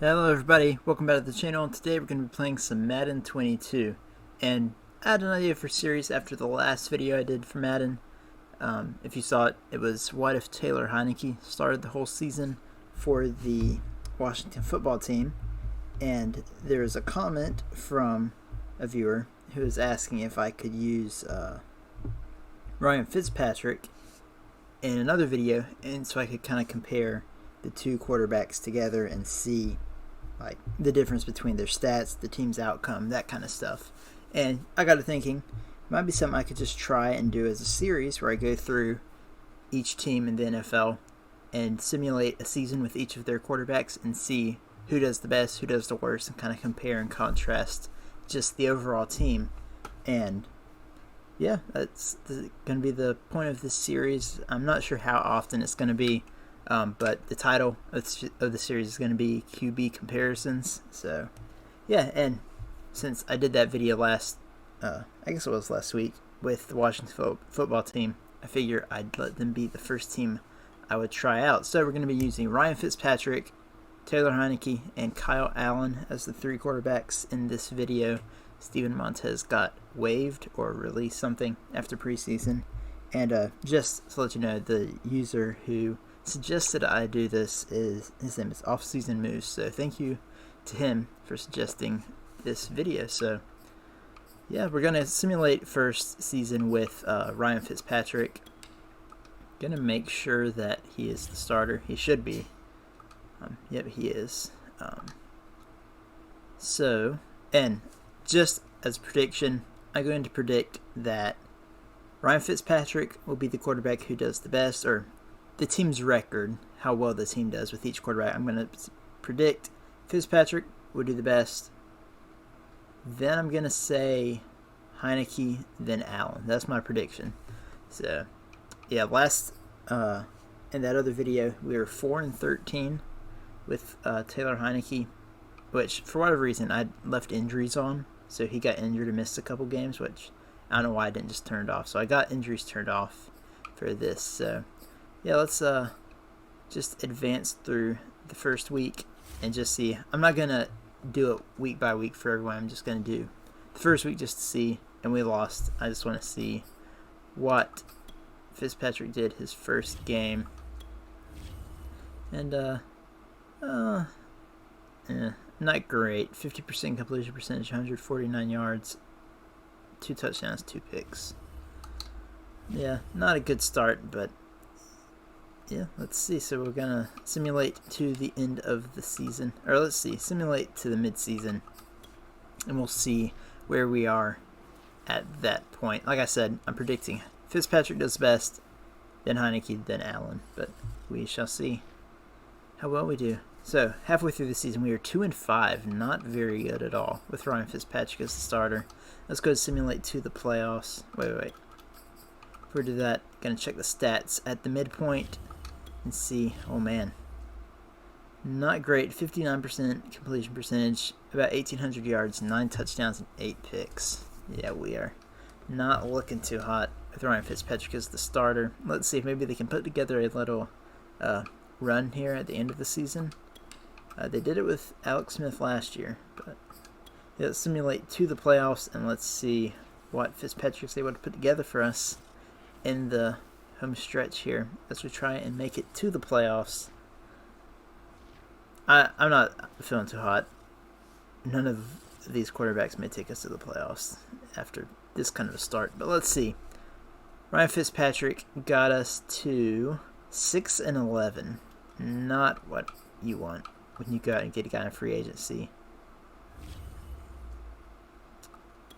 Hello everybody, welcome back to the channel. Today we're going to be playing some Madden 22, and I had an idea for a series after the last video I did for Madden. If you saw it, it was what if Taylor Heinecke started the whole season for the Washington football team, and there was a comment from a viewer who was asking if I could use Ryan Fitzpatrick in another video, and so I could kind of compare the two quarterbacks together and see like the difference between their stats, the team's outcome, that kind of stuff. And I got to thinking, it might be something I could just try and do as a series where I go through each team in the NFL and simulate a season with each of their quarterbacks and see who does the best, who does the worst, and kind of compare and contrast just the overall team. And yeah, that's going to be the point of this series. I'm not sure how often it's going to be. But the title of the series is going to be QB comparisons. So, yeah, and since I did that video I guess it was last week, with the Washington football team, I figure I'd let them be the first team I would try out. So we're going to be using Ryan Fitzpatrick, Taylor Heinecke, and Kyle Allen as the three quarterbacks in this video. Steven Montez got waived or released something after preseason. And just to let you know, the user who suggested I do this his name is Offseason Moose, so thank you to him for suggesting this video. So yeah, we're gonna simulate first season with Ryan Fitzpatrick. Gonna make sure that he is the starter. He should be. Yep, he is. So, and just as a prediction, I'm going to predict that Ryan Fitzpatrick will be the quarterback who does the best, or the team's record, how well the team does with each quarterback. I'm going to predict Fitzpatrick will do the best. Then I'm going to say Heinecke, then Allen. That's my prediction. So, yeah, in that other video, we were 4-13 with Taylor Heinecke, which for whatever reason I left injuries on. So he got injured and missed a couple games, which I don't know why I didn't just turn it off. So I got injuries turned off for this. So yeah, let's just advance through the first week and just see. I'm not going to do it week by week for everyone. I'm just going to do the first week just to see. And we lost. I just want to see what Fitzpatrick did his first game. And, not great. 50% completion percentage, 149 yards, 2 touchdowns, 2 picks. Yeah, not a good start, but yeah, let's see. So we're going to simulate to the end of the season. Or let's see, simulate to the mid-season. And we'll see where we are at that point. Like I said, I'm predicting Fitzpatrick does best, then Heinecke, then Allen. But we shall see how well we do. So, halfway through the season, we are 2-5. Not very good at all with Ryan Fitzpatrick as the starter. Let's go simulate to the playoffs. Wait. Before we do that, going to check the stats at the midpoint and see. Oh man, not great. 59% completion percentage, about 1,800 yards, 9 touchdowns, and 8 picks. Yeah, we are not looking too hot with Ryan Fitzpatrick as the starter. Let's see if maybe they can put together a little run here at the end of the season. They did it with Alex Smith last year, but yeah, let's simulate to the playoffs and let's see what Fitzpatrick's able to put together for us in the home stretch here as we try and make it to the playoffs. I'm not feeling too hot. None of these quarterbacks may take us to the playoffs after this kind of a start, but let's see. Ryan Fitzpatrick got us to 6-11. Not what you want when you go out and get a guy in free agency.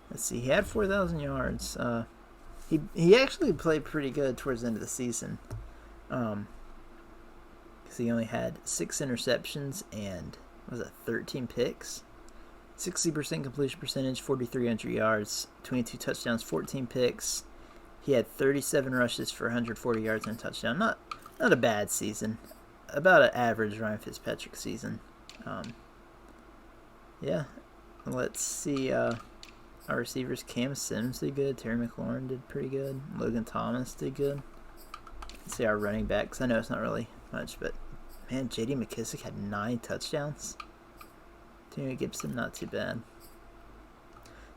Let's see. He had 4,000 yards. He actually played pretty good towards the end of the season. Because he only had 6 interceptions and, 13 picks? 60% completion percentage, 4,300 yards, 22 touchdowns, 14 picks. He had 37 rushes for 140 yards and a touchdown. Not a bad season. About an average Ryan Fitzpatrick season. Yeah. Let's see. Our receivers, Cam Sims did good. Terry McLaurin did pretty good. Logan Thomas did good. Let's see our running backs. I know it's not really much, but man, J.D. McKissick had 9 touchdowns. Antonio Gibson, not too bad.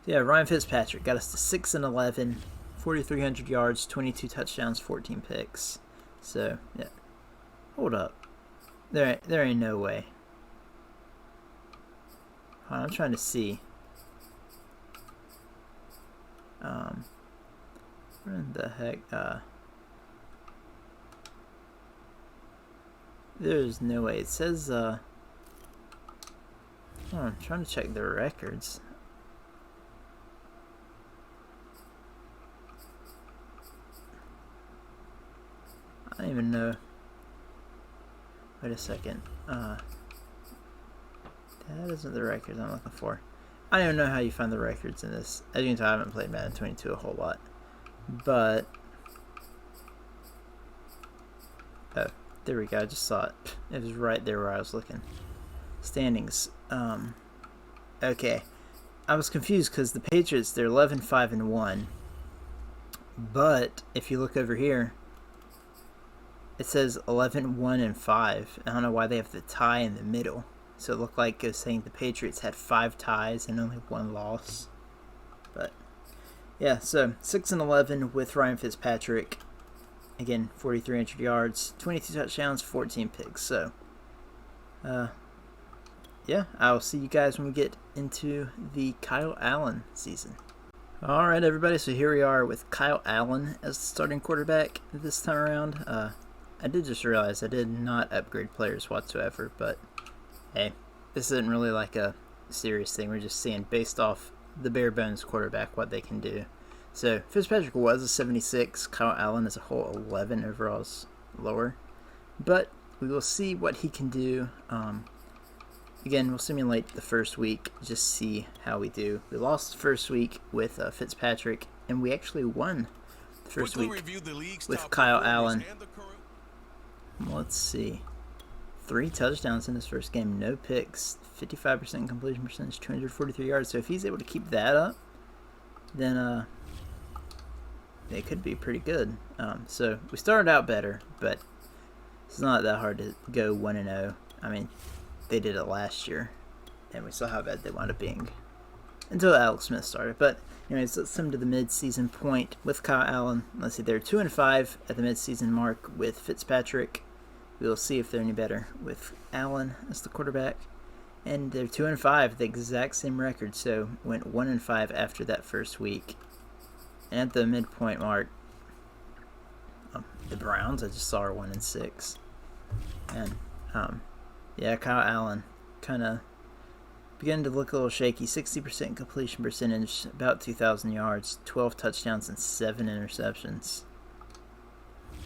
So yeah, Ryan Fitzpatrick got us to 6-11, 4,300 yards, 22 touchdowns, 14 picks. So yeah, hold up, there ain't no way. I'm trying to see. Where in the heck? There's no way. It says, I'm trying to check their records. I don't even know. Wait a second. That isn't the records I'm looking for. I don't even know how you find the records in this. As you can tell, I haven't played Madden 22 a whole lot. But, oh, there we go. I just saw it. It was right there where I was looking. Standings. Okay. I was confused because the Patriots, they're 11-5-1. But, if you look over here, it says 11-1-5. I don't know why they have the tie in the middle. So it looked like it was saying the Patriots had 5 ties and only 1 loss. But, yeah, so 6-11 with Ryan Fitzpatrick. Again, 4,300 yards, 22 touchdowns, 14 picks. So, yeah, I'll see you guys when we get into the Kyle Allen season. Alright, everybody, so here we are with Kyle Allen as the starting quarterback this time around. I did just realize I did not upgrade players whatsoever, but hey, this isn't really like a serious thing. We're just seeing based off the bare bones quarterback what they can do. So Fitzpatrick was a 76. Kyle Allen as a whole 11 overalls lower, but we will see what he can do. Again, we'll simulate the first week, just see how we do. We lost the first week with Fitzpatrick, and we actually won the first week with Kyle Allen. Let's see. 3 touchdowns in his first game, no picks, 55% completion percentage, 243 yards. So if he's able to keep that up, then it could be pretty good. So we started out better, but it's not that hard to go 1-0. I mean, they did it last year, and we saw how bad they wound up being until Alex Smith started. But anyways, let's come to the mid-season point with Kyle Allen. Let's see, they're 2-5 at the mid-season mark with Fitzpatrick. We'll see if they're any better with Allen as the quarterback. And they're 2-5, the exact same record, so went 1-5 after that first week. And at the midpoint mark, the Browns, I just saw, are 1-6. And yeah, Kyle Allen kind of beginning to look a little shaky. 60% completion percentage, about 2,000 yards, 12 touchdowns, and 7 interceptions.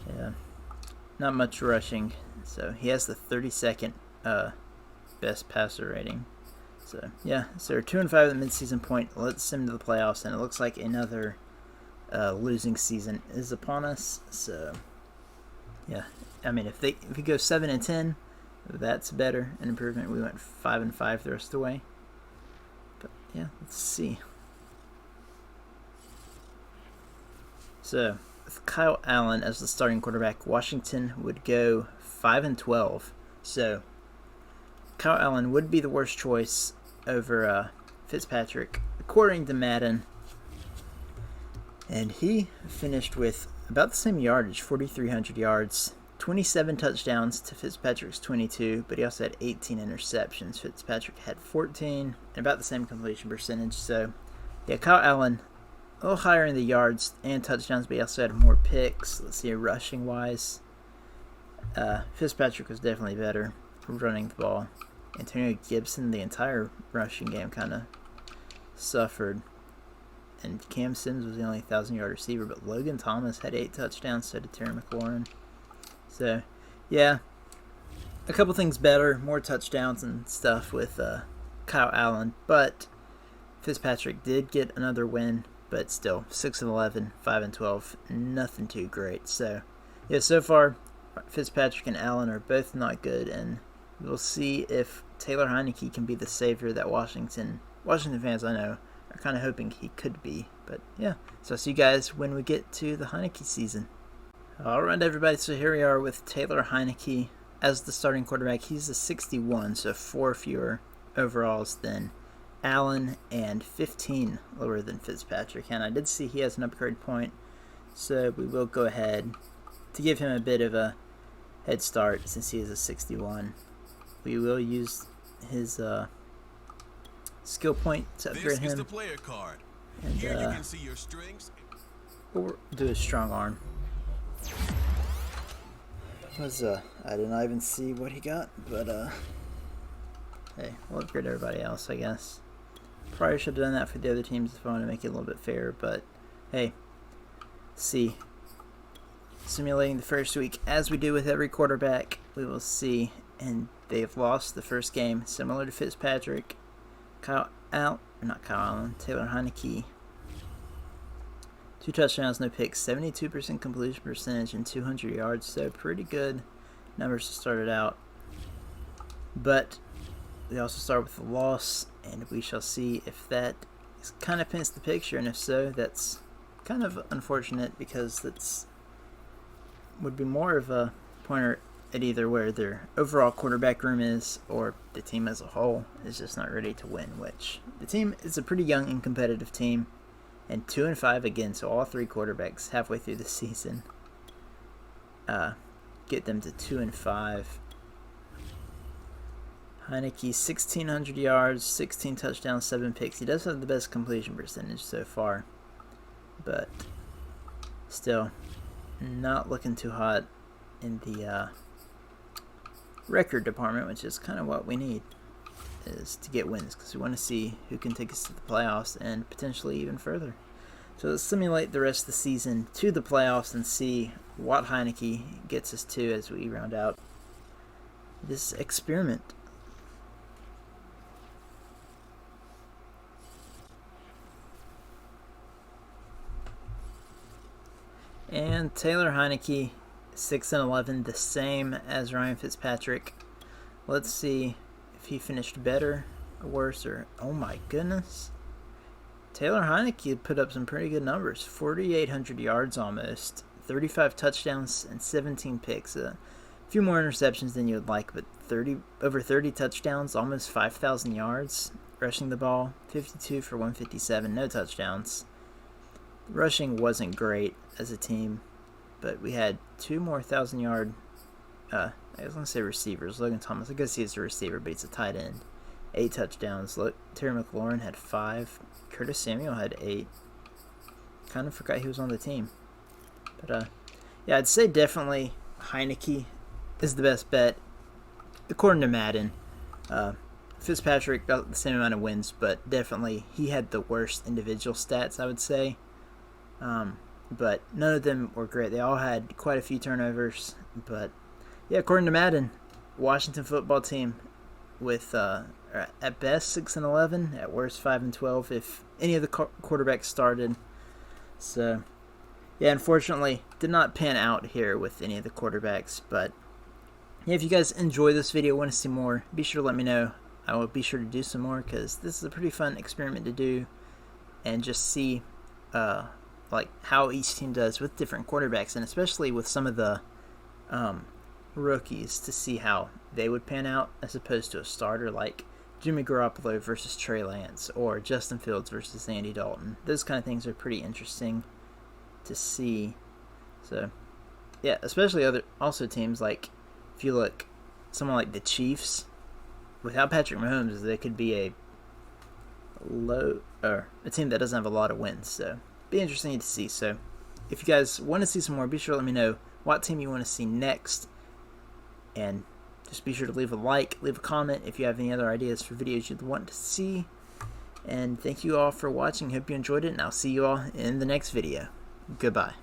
Yeah, not much rushing. So he has the 32nd best passer rating. So yeah, so we're 2-5 at the midseason point. Let's send to the playoffs, and it looks like another losing season is upon us. So yeah, I mean, if we go 7-10. That's better, an improvement. We went 5-5 the rest of the way. But yeah, let's see. So with Kyle Allen as the starting quarterback, Washington would go 5-12. So Kyle Allen would be the worst choice over Fitzpatrick, according to Madden. And he finished with about the same yardage, 4,300 yards. 27 touchdowns to Fitzpatrick's 22, but he also had 18 interceptions. Fitzpatrick had 14, and about the same completion percentage. So, yeah, Kyle Allen, a little higher in the yards and touchdowns, but he also had more picks. Let's see, rushing-wise, Fitzpatrick was definitely better running the ball. Antonio Gibson, the entire rushing game kind of suffered. And Cam Sims was the only 1,000-yard receiver, but Logan Thomas had 8 touchdowns, so did Terry McLaurin. So, yeah, a couple things better, more touchdowns and stuff with Kyle Allen, but Fitzpatrick did get another win, but still, 6-11, 5-12, nothing too great. So, yeah, so far, Fitzpatrick and Allen are both not good, and we'll see if Taylor Heinecke can be the savior that Washington fans, I know, are kind of hoping he could be. But, yeah, so I'll see you guys when we get to the Heinecke season. Alright, everybody, so here we are with Taylor Heinecke as the starting quarterback. He's a 61, so 4 fewer overalls than Allen and 15 lower than Fitzpatrick. And I did see he has an upgrade point, so we will go ahead to give him a bit of a head start since he is a 61. We will use his skill point to upgrade him. The player card. And here you can see your strings. We'll do a strong arm. I did not even see what he got, but hey, we'll upgrade everybody else, I guess. Probably should have done that for the other teams if I want to make it a little bit fairer, but hey, see. Simulating the first week, as we do with every quarterback, we will see, and they've lost the first game, similar to Fitzpatrick. Taylor Heinecke. 2 touchdowns, no picks, 72% completion percentage, and 200 yards. So pretty good numbers to start it out. But we also start with a loss, and we shall see if that kind of paints the picture. And if so, that's kind of unfortunate because that's would be more of a pointer at either where their overall quarterback room is or the team as a whole is just not ready to win, which the team is a pretty young and competitive team, and 2-5 again, so all 3 quarterbacks halfway through the season get them to 2-5. Heineke, 1,600 yards, 16 touchdowns, 7 picks. He does have the best completion percentage so far, but still not looking too hot in the record department, which is kind of what we need, is to get wins, because we want to see who can take us to the playoffs and potentially even further. So let's simulate the rest of the season to the playoffs and see what Heineke gets us to as we round out this experiment. And Taylor Heinecke, 6-11, the same as Ryan Fitzpatrick. Let's see if he finished better or worse, or oh my goodness. Taylor Heinecke put up some pretty good numbers. 4,800 yards almost, 35 touchdowns, and 17 picks. A few more interceptions than you would like, but over 30 touchdowns, almost 5,000 yards rushing the ball, 52 for 157, no touchdowns. Rushing wasn't great as a team, but we had 2 more 1,000-yard, I was going to say receivers. Logan Thomas, I guess he's a receiver, but he's a tight end. 8 touchdowns. Terry McLaurin had 5. Curtis Samuel had 8. Kind of forgot he was on the team. But, yeah, I'd say definitely Heineke is the best bet, according to Madden. Fitzpatrick got the same amount of wins, but definitely he had the worst individual stats, I would say. But none of them were great. They all had quite a few turnovers. But, yeah, according to Madden, Washington football team with, at best, 6-11, at worst, 5-12, if any of the quarterbacks started. So, yeah, unfortunately, did not pan out here with any of the quarterbacks. But, yeah, if you guys enjoy this video, want to see more, be sure to let me know. I will be sure to do some more because this is a pretty fun experiment to do and just see, like how each team does with different quarterbacks, and especially with some of the rookies, to see how they would pan out as opposed to a starter like Jimmy Garoppolo versus Trey Lance or Justin Fields versus Andy Dalton. Those kind of things are pretty interesting to see. So yeah, especially also teams like, if you look, someone like the Chiefs, without Patrick Mahomes, they could be a team that doesn't have a lot of wins. So be interesting to see. So if you guys want to see some more, be sure to let me know what team you want to see next, and just be sure to leave a like, leave a comment if you have any other ideas for videos you'd want to see. And thank you all for watching. Hope you enjoyed it, and I'll see you all in the next video. Goodbye.